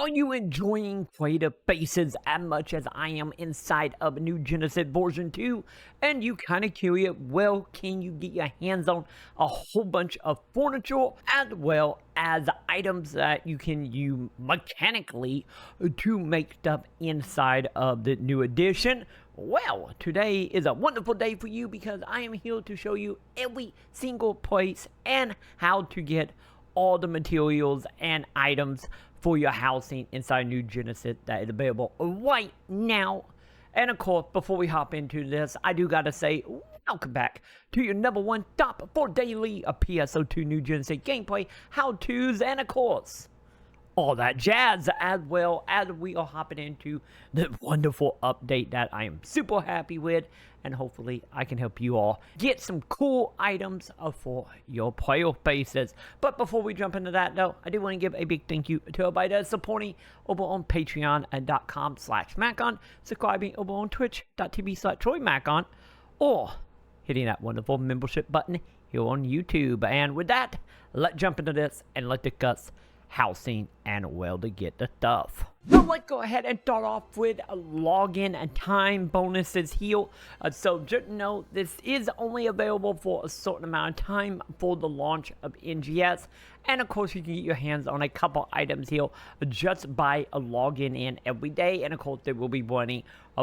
Are you enjoying creative bases as much as I am inside of New Genesis version 2? And you kind of curious, well, can you get your hands on a whole bunch of furniture as well as items that you can use mechanically to make stuff inside of the new edition? Well, today is a wonderful day for you because I am here to show you every single place and how to get all the materials and items for your housing inside New Genesis that is available right now. And of course, before we hop into this, I do gotta say, welcome back to your #1 top for daily PSO2 New Genesis gameplay, how-tos, and of course, all that jazz, as well as we are hopping into the wonderful update that I am super happy with, and hopefully I can help you all get some cool items for your player bases. But before we jump into that though, I do want to give a big thank you to everybody that's supporting over on patreon.com/Maconn, subscribing over on twitch.tv/TroyMaconn, or hitting that wonderful membership button here on YouTube. And with that, let's jump into this and let's discuss housing and where to get the stuff. So let's go ahead and start off with login and time bonuses here. So just know this is only available for a certain amount of time for the launch of NGS, and of course you can get your hands on a couple items here just by logging in every day, and of course they will be running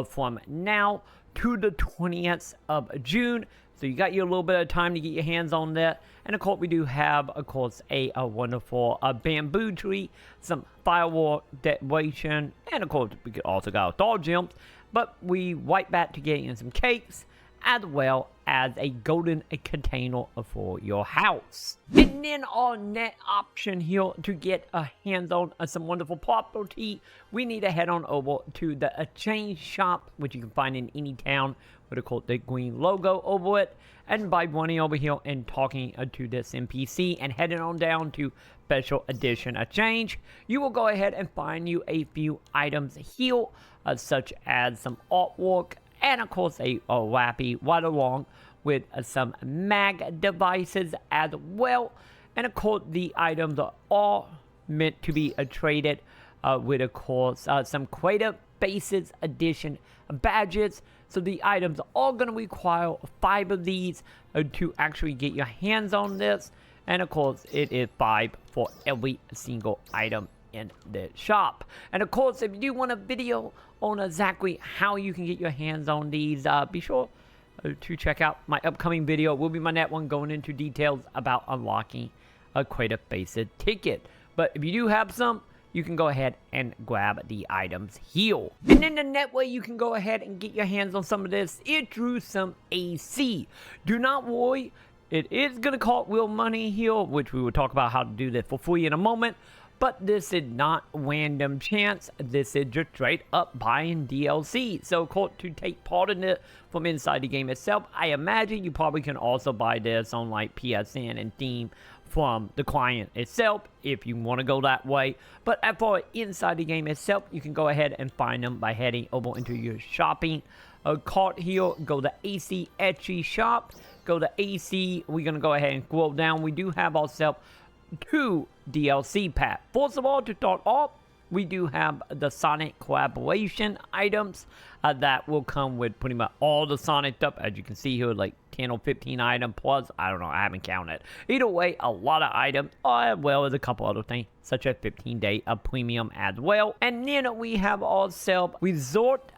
from now to the 20th of June. So you got your little bit of time to get your hands on that. And of course we do have, of course, a wonderful bamboo tree, some firework decoration, and of course we could also got star gems. But we wipe back to get in some cakes, as well as a golden container for your house. And then our next option here to get a hands on some wonderful property, we need to head on over to the exchange shop, which you can find in any town with, of course, the green logo over it. And by running over here and talking to this NPC and heading on down to special edition exchange, you will go ahead and find you a few items here, such as some artwork, and of course a wappy right along with some mag devices as well. And of course the items are all meant to be traded with, of course, some creative bases edition badges. So the items are all going to require 5 of these to actually get your hands on this. And of course it is 5 for every single item in the shop. And of course, if you do want a video on exactly how you can get your hands on these, be sure to check out my upcoming video. It will be my next one going into details about unlocking a creative basic ticket. But if you do have some, you can go ahead and grab the items here. And then the next way you can go ahead and get your hands on some of this is through some AC. Do not worry, it is going to cost real money here, which we will talk about how to do that for free in a moment. But this is not random chance. This is just straight up buying DLC. So, of course, to take part in it from inside the game itself, I imagine you probably can also buy this on like PSN and Steam from the client itself if you want to go that way. But as far as inside the game itself, you can go ahead and find them by heading over into your shopping cart here. Go to AC Etsy shop. Go to AC. We're going to go ahead and scroll down. We do have ourselves 2 DLC packs. First of all, to start off, we do have the Sonic collaboration items that will come with pretty much all the Sonic stuff. As you can see here, like 10 or 15 items plus, I don't know, I haven't counted. Either way, a lot of items, as well as a couple other things, such as 15-day premium as well. And then we have ourselves resort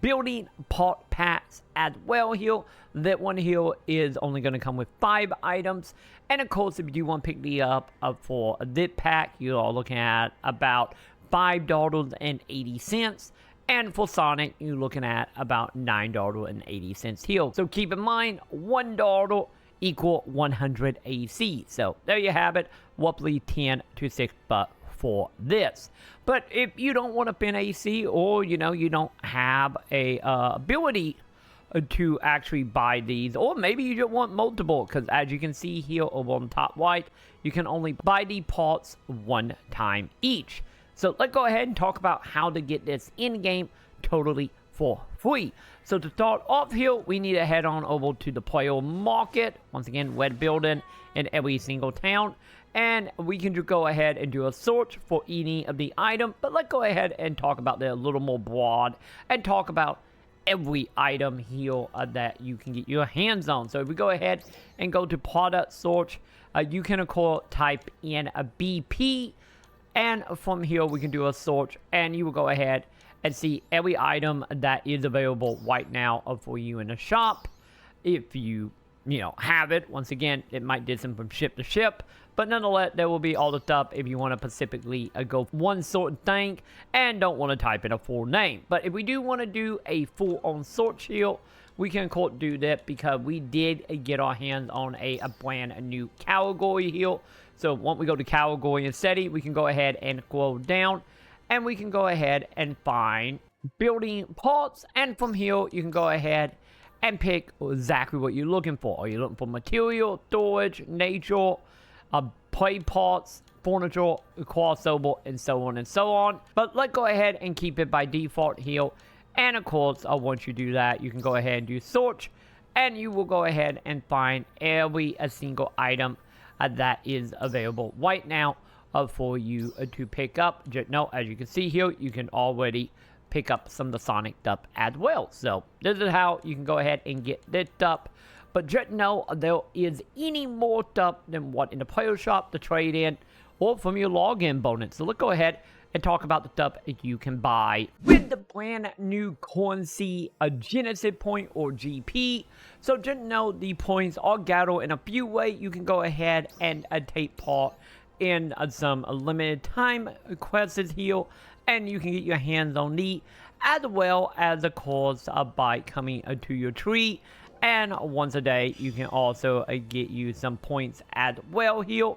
building part packs as well here. That one here is only going to come with 5 items. And of course, if you do want to pick the up for this pack, you are looking at about $5.80. And for Sonic, you're looking at about $9.80 here. So keep in mind, $1 equal 100 AC. So there you have it, roughly 10 to 6 bucks for this. But if you don't want to spend AC, or you don't have a ability to actually buy these, or maybe you just want multiple, because as you can see here over on the top right, you can only buy the parts 1 time each. So let's go ahead and talk about how to get this in-game totally for free. So to start off here, we need to head on over to the player market. Once again, web building in every single town. and we can just go ahead and do a search for any of the item. But let's go ahead and talk about that a little more broad and talk about every item here that you can get your hands on. So if we go ahead and go to product search, you can of course type in a BP, and from here we can do a search, and you will go ahead and see every item that is available right now for you in the shop. If you have it, once again, it might differ from ship to ship, but nonetheless, there will be all the stuff if you want to specifically go for one sort of thing and don't want to type in a full name. But if we do want to do a full-on search here, we can of course do that because we did get our hands on a brand new category here. So once we go to category and setting, we can go ahead and scroll down, and we can go ahead and find building parts, and from here you can go ahead and pick exactly what you're looking for. Are you looking for material, storage, nature, play parts, furniture, crossover, and so on and so on? But let's go ahead and keep it by default here. And of course, once you do that, you can go ahead and do search, and you will go ahead and find every single item that is available right now for you to pick up. Just know, as you can see here, you can already pick up some of the Sonic stuff as well. So this is how you can go ahead and get this stuff. But just know there is any more stuff than what in the player shop to trade in or from your login bonus. So let's go ahead and talk about the stuff that you can buy with the brand new currency, a Genesis point or GP. So just know the points are gathered in a few ways. You can go ahead and take part in some limited time quests here, and you can get your hands on these, as well as of course by coming to your tree, and once a day you can also get you some points as well here.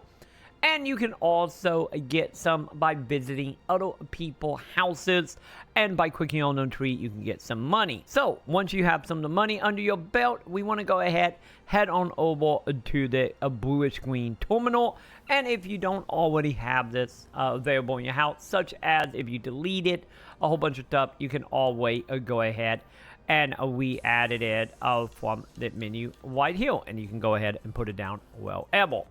And you can also get some by visiting other people's houses, and by clicking on the tree you can get some money. So once you have some of the money under your belt, we want to go ahead, head on over to the bluish green terminal. And if you don't already have this available in your house, such as if you deleted a whole bunch of stuff, you can always go ahead and we added it from the menu right here, and you can go ahead and put it down wherever.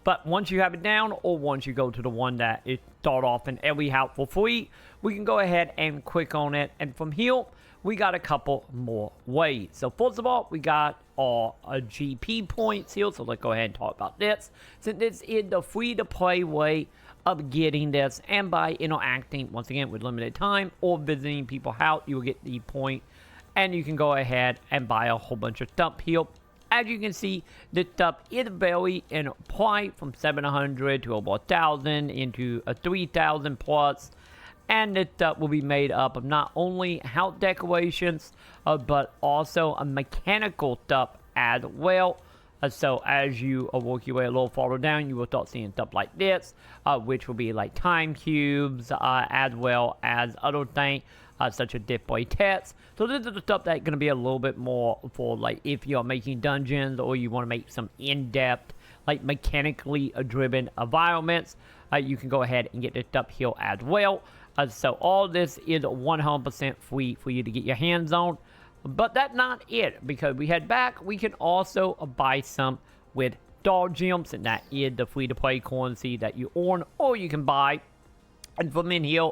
But once you have it down, or once you go to the one that is start off in every house for free, we can go ahead and click on it. And from here, we got a couple more ways. So first of all, we got our GP points here. So let's go ahead and talk about this. Since this is the free-to-play way of getting this, and by interacting, once again, with limited time or visiting people's house, you will get the point. And you can go ahead and buy a whole bunch of stuff here. As you can see, this stuff is very in price from 700 to over 1,000 into 3,000 plus. And this stuff will be made up of not only house decorations, but also a mechanical stuff as well. So as you work your way a little farther down, you will start seeing stuff like this, which will be like time cubes, as well as other things. Such as display tests. So this is the stuff that's going to be a little bit more for like if you're making dungeons or you want to make some in-depth, like mechanically driven environments. You can go ahead and get this stuff here as well. So all this is 100% free for you to get your hands on. But that's not it, because we head back, we can also buy some with Star Gems, and that is the free-to-play currency that you earn or you can buy. And from in here,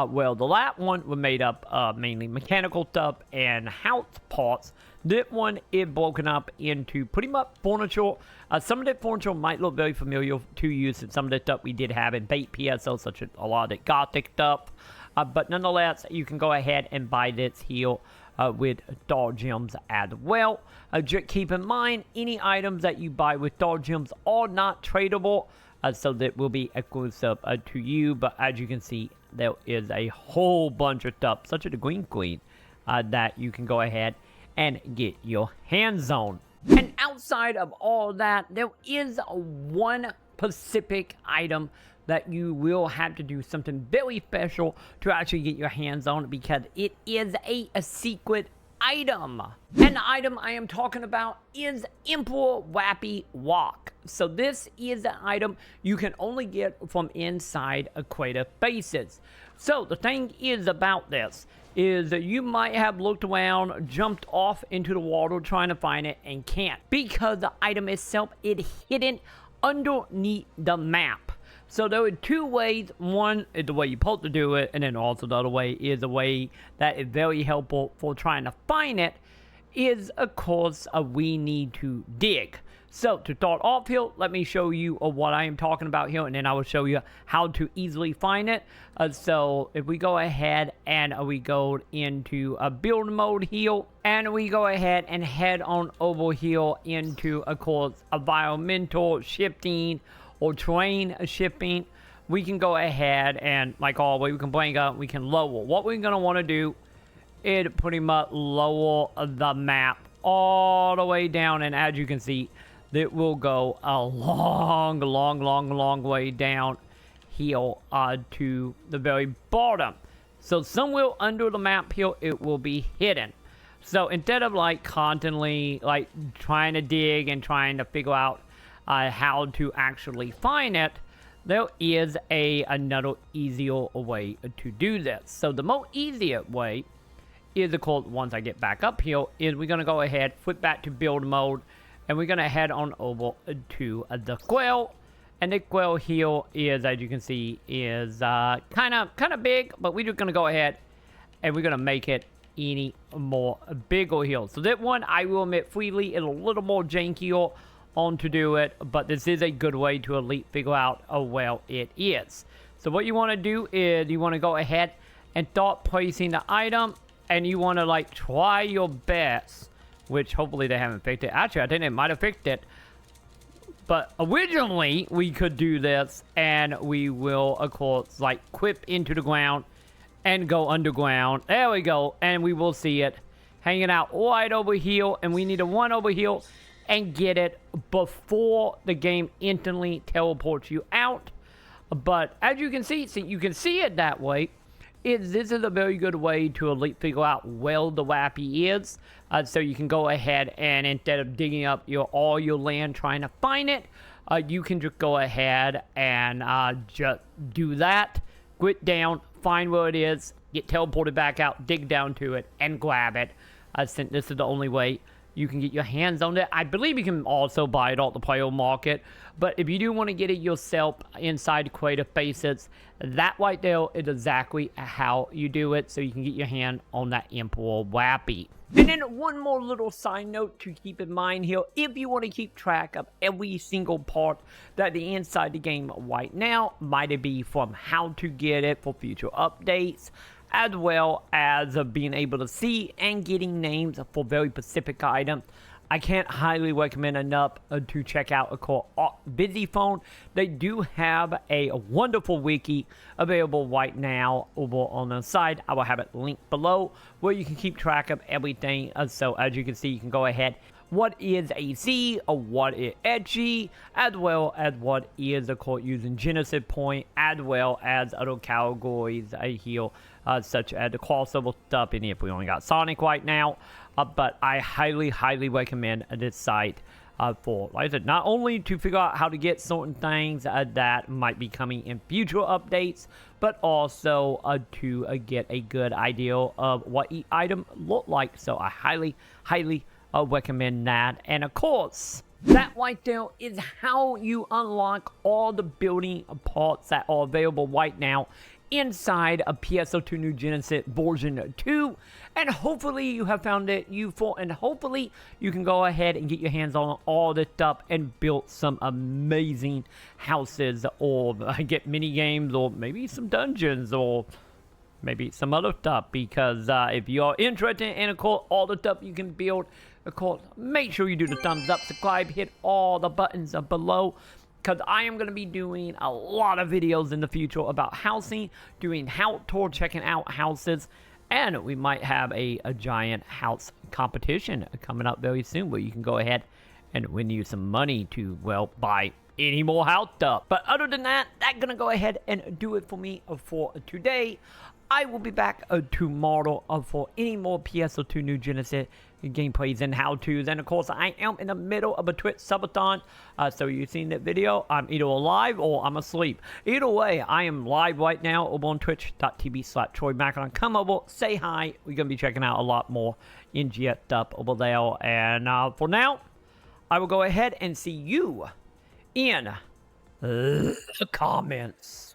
well, the last one was made up mainly mechanical stuff and house parts. This one is broken up into pretty much furniture. Some of the furniture might look very familiar to you, since some of the stuff we did have in bait PSO, such as a lot of the gothic stuff. But nonetheless, you can go ahead and buy this here with Star Gems as well. Just keep in mind, any items that you buy with Star Gems are not tradable, so that will be exclusive to you. But as you can see, there is a whole bunch of stuff, such as the green queen, that you can go ahead and get your hands on. And outside of all that, there is one specific item that you will have to do something very special to actually get your hands on, because it is a secret item. And the item I am talking about is Emperor Wappy Walk. So this is an item you can only get from inside equator bases. So the thing is about this is that you might have looked around, jumped off into the water trying to find it, and can't, because the item itself is hidden underneath the map. So there are two ways. One is the way you're supposed to do it, and then also the other way is the way that is very helpful for trying to find it is, of course, we need to dig. So to start off here, let me show you what I am talking about here, and then I will show you how to easily find it. So if we go ahead and we go into a build mode here, and we go ahead and head on over here into, of course, environmental shifting or terrain shipping, we can go ahead and, like always, we can bring up, we can lower. What we're going to want to do is pretty much lower the map all the way down, and as you can see, it will go a long way down here to the very bottom. So somewhere under the map here, it will be hidden. So instead of like constantly like trying to dig and trying to figure out how to actually find it, there is another easier way to do this. So the most easier way is, of course, once I get back up here, is we're going to go ahead, flip back to build mode, and we're going to head on over to the quail. And the quail here is, as you can see, is kind of big, but we're just going to go ahead and we're going to make it any more bigger here. So that one, I will admit freely, is a little more jankier on to do it, but this is a good way to at least figure out how well it is. So what you want to do is you want to go ahead and start placing the item, and you want to like try your best, which hopefully they haven't fixed it. Actually, I think they might have fixed it, but originally we could do this, and we will, of course, like quip into the ground and go underground. There we go, and we will see it hanging out right over here, and we need to run over here and get it before the game instantly teleports you out. But as you can see you can see it that way, this is a very good way to at least figure out where the wappy is. So you can go ahead and instead of digging up all your land trying to find it, you can just go ahead and just do that. Quit down, find where it is, get teleported back out, dig down to it, and grab it. Since this is the only way you can get your hands on it. I believe you can also buy it off the player market, but if you do want to get it yourself inside Creative Faces, that right there is exactly how you do it, so you can get your hand on that Emperor Wappy. And then one more little side note to keep in mind here, if you want to keep track of every single part that is inside the game right now, might it be from how to get it for future updates, as well as being able to see and getting names for very specific items, I can't highly recommend enough to check out a called VisiPhone. They do have a wonderful wiki available right now over on the side. I will have it linked below where you can keep track of everything. So as you can see, you can go ahead. What is AC, or what is edgy, as well as what is, of course, using Genesis Point, as well as other categories here, such as the crossover stuff. And if we only got Sonic right now, but I highly recommend this site for, like I said, not only to figure out how to get certain things that might be coming in future updates, but also to get a good idea of what each item look like. So I highly recommend that. And of course, that right there is how you unlock all the building parts that are available right now inside a PSO2 New Genesis version 2, and hopefully you have found it useful, and hopefully you can go ahead and get your hands on all this stuff and build some amazing houses, or get mini games, or maybe some dungeons, or maybe some other stuff. Because if you're interested in, of course, all the stuff you can build, of course, make sure you do the thumbs up, subscribe, hit all the buttons below, because I am going to be doing a lot of videos in the future about housing, doing house tour, checking out houses, and we might have a giant house competition coming up very soon where you can go ahead and win you some money to, well, buy any more house stuff. But other than that, that's going to go ahead and do it for me for today. I will be back tomorrow for any more PSO2 New Genesis gameplays and how-tos. And of course, I am in the middle of a Twitch subathon. So you've seen that video, I'm either alive or I'm asleep. Either way, I am live right now over on twitch.tv/TroyMaconn. Come over, say hi. We're going to be checking out a lot more NGS stuff over there. And for now, I will go ahead and see you in the comments.